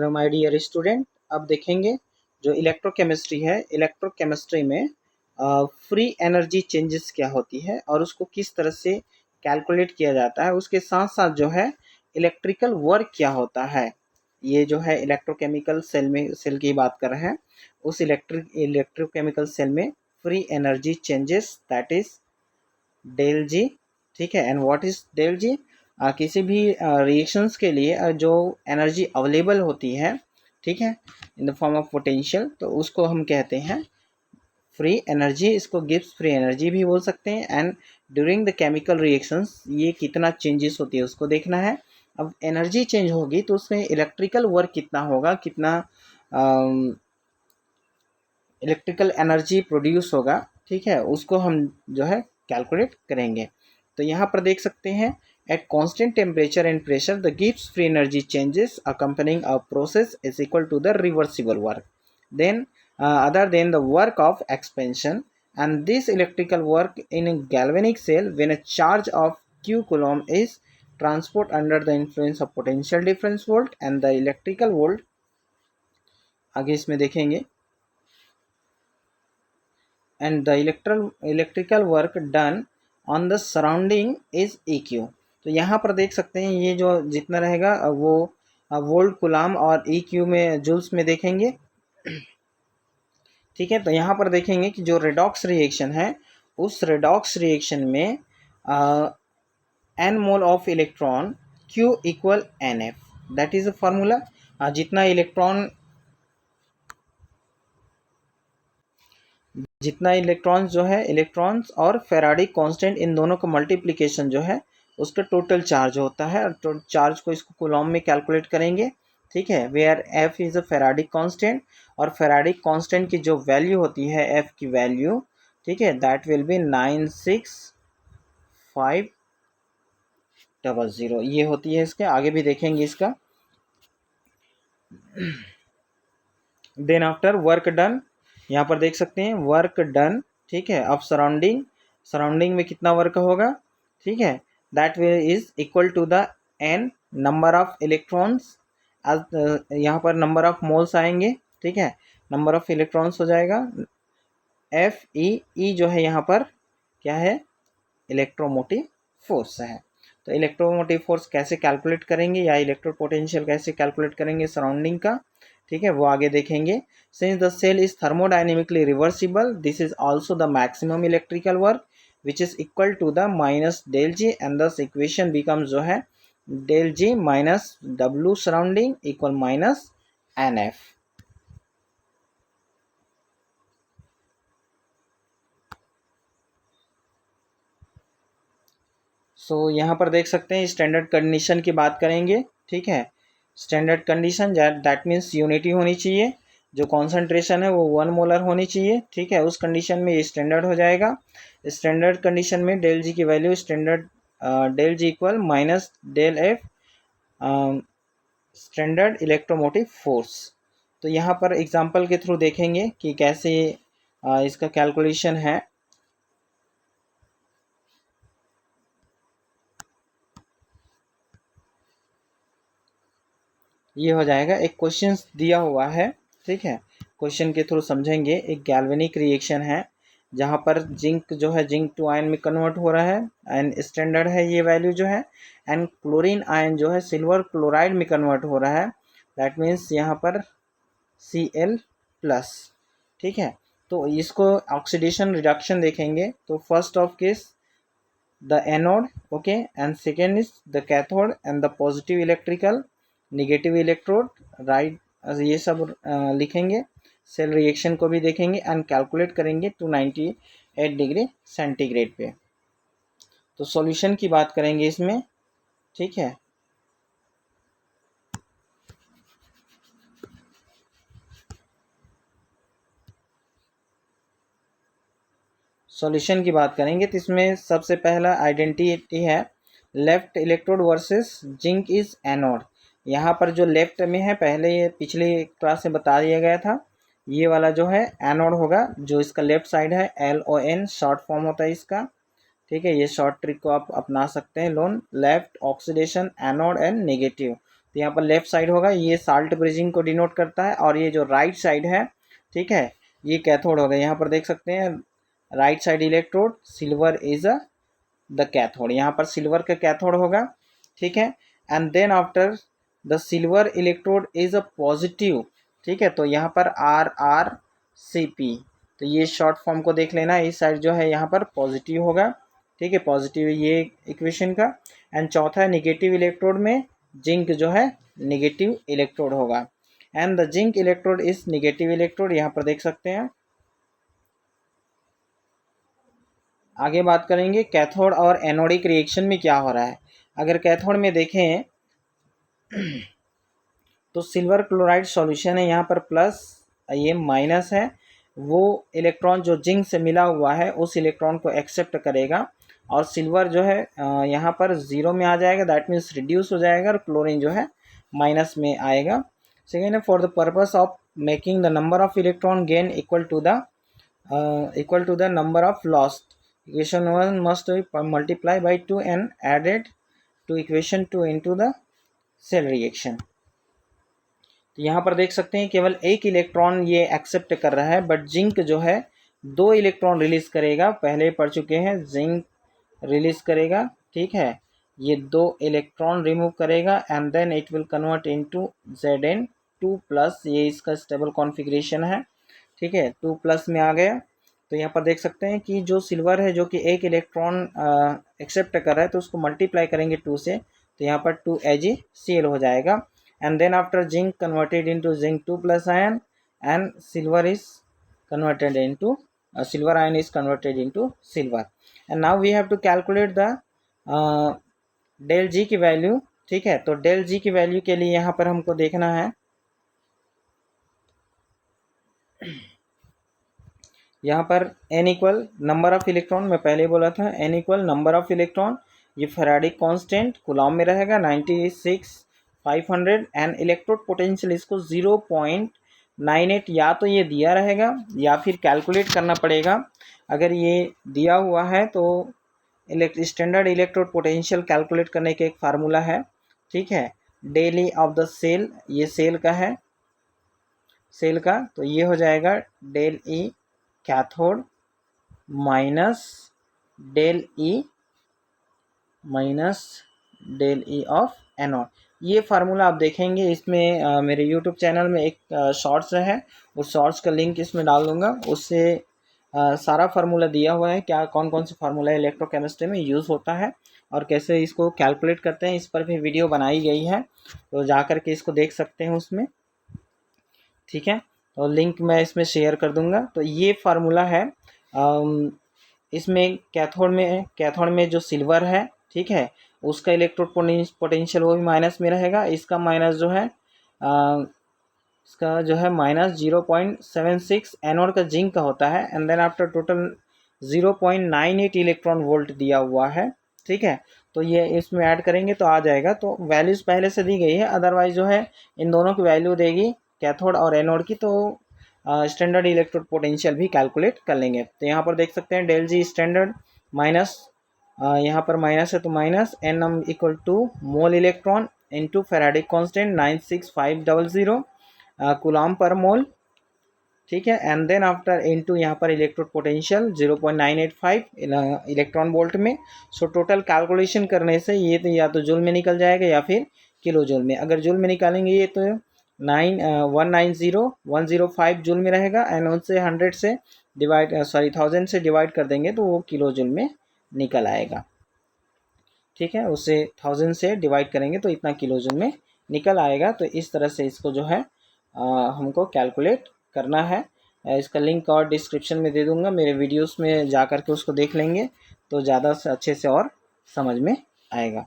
Hello my dear student, अब देखेंगे जो इलेक्ट्रोकेमिस्ट्री है। इलेक्ट्रोकेमिस्ट्री में फ्री एनर्जी चेंजेस क्या होती है और उसको किस तरह से कैलकुलेट किया जाता है। उसके साथ साथ जो है इलेक्ट्रिकल वर्क क्या होता है। ये जो है इलेक्ट्रोकेमिकल सेल की बात कर रहे हैं। उस इलेक्ट्रोकेमिकल सेल में free energy changes that is del G. ठीक है, and what is del G? किसी भी रिएक्शंस के लिए जो एनर्जी अवेलेबल होती है, ठीक है, in the form of potential, तो उसको हम कहते हैं फ्री एनर्जी। इसको गिब्स फ्री एनर्जी भी बोल सकते हैं। And during the chemical reactions ये कितना चेंजेस होती है उसको देखना है। अब एनर्जी चेंज होगी तो उसमें इलेक्ट्रिकल वर्क कितना होगा, कितना इलेक्ट्रिकल एनर्जी प्रोड्यूस होगा, ठीक है, उसको हम जो है कैलकुलेट करेंगे। तो यहाँ पर देख सकते हैं at constant temperature and pressure the Gibbs free energy changes accompanying a process is equal to the reversible work then other than the work of expansion, and this electrical work in a galvanic cell when a charge of q coulomb is transport under the influence of potential difference volt and the electrical volt। आगे इसमें देखेंगे and the electrical work done on the surrounding is EQ। तो यहाँ पर देख सकते हैं ये जो जितना रहेगा वो वोल्ट कुलाम और EQ में जूल्स में देखेंगे। ठीक है, तो यहाँ पर देखेंगे कि जो रेडॉक्स रिएक्शन है उस रेडॉक्स रिएक्शन में n mole of electron Q equal NF, that is a formula. जितना इलेक्ट्रॉन्स जो है, इलेक्ट्रॉन्स और फेराडी कांस्टेंट इन दोनों का मल्टीप्लिकेशन जो है उसका टोटल चार्ज होता है। और चार्ज को इसको कूलॉम में कैलकुलेट करेंगे। ठीक है, where F is a Faraday constant, और फेराडी कांस्टेंट की जो वैल्यू होती है एफ की वैल्यू, ठीक है, दैट विल बी 96500। ये होती है इसके आगे भी देखेंगे इसका। देन आफ्टर वर्क डन, यहाँ पर देख सकते हैं वर्क डन। ठीक है, अब सराउंडिंग में कितना वर्क होगा, ठीक है, that way is equal to the n number of electrons. यहाँ पर नंबर ऑफ मोल्स आएंगे। ठीक है, नंबर ऑफ इलेक्ट्रॉन्स हो जाएगा एफ ई जो है यहाँ पर क्या है, इलेक्ट्रोमोटिव फोर्स है। तो इलेक्ट्रोमोटिव फोर्स कैसे कैलकुलेट करेंगे या इलेक्ट्रो पोटेंशियल कैसे कैलकुलेट करेंगे सराउंडिंग का, ठीक है, वो आगे देखेंगे। Since the cell is thermodynamically reversible this is also the maximum electrical work which is equal to the minus del G, and this equation becomes जो है del G minus W surrounding equal minus N F. So यहाँ पर देख सकते हैं standard condition की बात करेंगे। ठीक है, standard condition that means unity होनी चाहिए, जो कॉन्सेंट्रेशन है वो 1 मोलर होनी चाहिए। ठीक है, उस कंडीशन में ये स्टैंडर्ड हो जाएगा। स्टैंडर्ड कंडीशन में डेल जी की value standard del G equal minus del F standard electromotive force. तो यहाँ पर एग्जांपल के थ्रू देखेंगे कि कैसे इसका कैलकुलेशन है। ये हो जाएगा, एक क्वेश्चन दिया हुआ है। ठीक है, क्वेश्चन के थ्रू समझेंगे। एक गैल्वेनिक रिएक्शन है जहाँ पर जिंक जो है जिंक टू आयन में कन्वर्ट हो रहा है एंड स्टैंडर्ड है ये वैल्यू जो है। एंड क्लोरीन आयन जो है सिल्वर क्लोराइड में कन्वर्ट हो रहा है, दैट मीन्स यहाँ पर Cl+। ठीक है, तो इसको ऑक्सीडेशन रिडक्शन देखेंगे। तो first of case the anode, okay, and second is the cathode and the positive electrical negative electrode, right, ये सब लिखेंगे। सेल रिएक्शन को भी देखेंगे एंड कैलकुलेट करेंगे 298 डिग्री सेंटीग्रेड पे। तो सॉल्यूशन की बात करेंगे इसमें। ठीक है, सॉल्यूशन की बात करेंगे तो इसमें सबसे पहला आइडेंटिटी है left electrode versus zinc is anode. यहाँ पर जो लेफ्ट में है, पहले ये पिछले क्लास में बता दिया गया था, ये वाला जो है एनोड होगा, जो इसका लेफ्ट साइड है LON शॉर्ट फॉर्म होता है इसका। ठीक है, ये शॉर्ट ट्रिक को आप अपना सकते हैं। Loan left oxidation anode and negative, तो यहाँ पर लेफ्ट साइड होगा, ये साल्ट ब्रिजिंग को डिनोट करता है, और ये जो राइट साइड है, ठीक है, ये कैथोड होगा। यहाँ पर देख सकते हैं right side electrode, silver is the cathode, यहाँ पर सिल्वर का कैथोड होगा, ठीक है। And then after the silver electrode is a positive, ठीक है, तो यहाँ पर RrCp, तो ये शॉर्ट फॉर्म को देख लेना, इस साइड जो है यहाँ पर पॉजिटिव होगा, ठीक है, पॉजिटिव ये इक्वेशन का। एंड चौथा निगेटिव इलेक्ट्रोड में जिंक जो है निगेटिव इलेक्ट्रोड होगा, and the zinc electrode is negative electrode, यहाँ पर देख सकते हैं। आगे बात करेंगे कैथोड और एनोडिक रिएक्शन में क्या हो रहा है। अगर कैथोड में देखें तो सिल्वर क्लोराइड सॉल्यूशन है, यहाँ पर प्लस, ये माइनस है, वो इलेक्ट्रॉन जो जिंक से मिला हुआ है उस इलेक्ट्रॉन को एक्सेप्ट करेगा, और सिल्वर जो है यहाँ पर ज़ीरो में आ जाएगा, दैट मीन्स रिड्यूस हो जाएगा, और क्लोरीन जो है माइनस में आएगा। सेकेंड है for the purpose of making the number of electron gain equal to the number of lost, equation 1 must multiply by 2 and added to equation 2 into the cell reaction. तो यहाँ पर देख सकते हैं केवल एक इलेक्ट्रॉन ये एक्सेप्ट कर रहा है, बट जिंक जो है 2 इलेक्ट्रॉन रिलीज करेगा, पहले पढ़ चुके हैं, जिंक रिलीज करेगा, ठीक है, ये 2 इलेक्ट्रॉन रिमूव करेगा, and then it will convert into Zn2+, ये इसका स्टेबल कॉन्फ़िगरेशन है, ठीक है, 2+ में आ गया। तो यहाँ पर देख सकते हैं कि जो सिल्वर है जो कि एक इलेक्ट्रॉन एक्सेप्ट कर रहा है, तो उसको मल्टीप्लाई करेंगे 2 से, तो यहाँ पर 2AgCl हो जाएगा। And then after zinc converted into Zn2+ ion, and silver is converted into silver ion is converted into silver, and now we have to calculate the del G की वैल्यू, ठीक है। तो del G की value के लिए यहाँ पर हमको देखना है, यहाँ पर n equal number of electron, मैं पहले बोला था n equal number of electron, ये फेराडिक कांस्टेंट कूलॉम में रहेगा 96,500, एंड इलेक्ट्रोड पोटेंशियल इसको 0.98 या तो ये दिया रहेगा या फिर कैलकुलेट करना पड़ेगा। अगर ये दिया हुआ है तो स्टैंडर्ड इलेक्ट्रोड पोटेंशियल कैलकुलेट करने का एक फार्मूला है, ठीक है, del E of the cell, ये सेल का है, सेल का, तो ये हो जाएगा del E cathode minus del E of anode. ये फार्मूला आप देखेंगे इसमें मेरे यूट्यूब चैनल में एक शॉर्ट्स है, उस शॉर्ट्स का लिंक इसमें डाल दूंगा, उससे सारा फार्मूला दिया हुआ है, क्या कौन कौन से फार्मूला इलेक्ट्रोकेमिस्ट्री में यूज़ होता है और कैसे इसको कैलकुलेट करते हैं, इस पर भी वीडियो बनाई गई है, तो जा कर के इसको देख सकते हैं उसमें, ठीक है, तो लिंक मैं इसमें शेयर कर दूंगा। तो ये फार्मूला है, इसमें कैथोड में जो सिल्वर है, ठीक है, उसका इलेक्ट्रोड पोटेंशियल वो भी माइनस में रहेगा, इसका माइनस जो है इसका जो है माइनस 0.76 एनोड का जिंक का होता है, and then after total 0.98 electron volt दिया हुआ है, ठीक है। तो ये इसमें ऐड करेंगे तो आ जाएगा, तो वैल्यूज़ पहले से दी गई है, अदरवाइज जो है इन दोनों की वैल्यू देगी कैथोड और एनोड की, तो स्टैंडर्ड इलेक्ट्रोड पोटेंशियल भी कैलकुलेट कर लेंगे। तो यहाँ पर देख सकते हैं डेल जी स्टैंडर्ड माइनस, यहाँ पर माइनस है तो minus Nm equal to mole electron into faradic constant 96500 coulomb per mole, ठीक है, एंड देन आफ्टर इनटू यहाँ पर इलेक्ट्रोड पोटेंशियल 0.985 इलेक्ट्रॉन वोल्ट में। सो टोटल कैलकुलेशन करने से ये तो या तो जूल में निकल जाएगा या फिर किलो जूल में। अगर जूल में निकालेंगे ये तो 190,105 जूल में रहेगा, एंड उनसे 1000 से डिवाइड कर देंगे तो वो किलो जूल में निकल आएगा, ठीक है, उसे 1000 से डिवाइड करेंगे तो इतना किलो जूल में निकल आएगा। तो इस तरह से इसको जो है हमको कैलकुलेट करना है। इसका लिंक और डिस्क्रिप्शन में दे दूंगा, मेरे वीडियोस में जा कर के उसको देख लेंगे तो ज़्यादा अच्छे से और समझ में आएगा।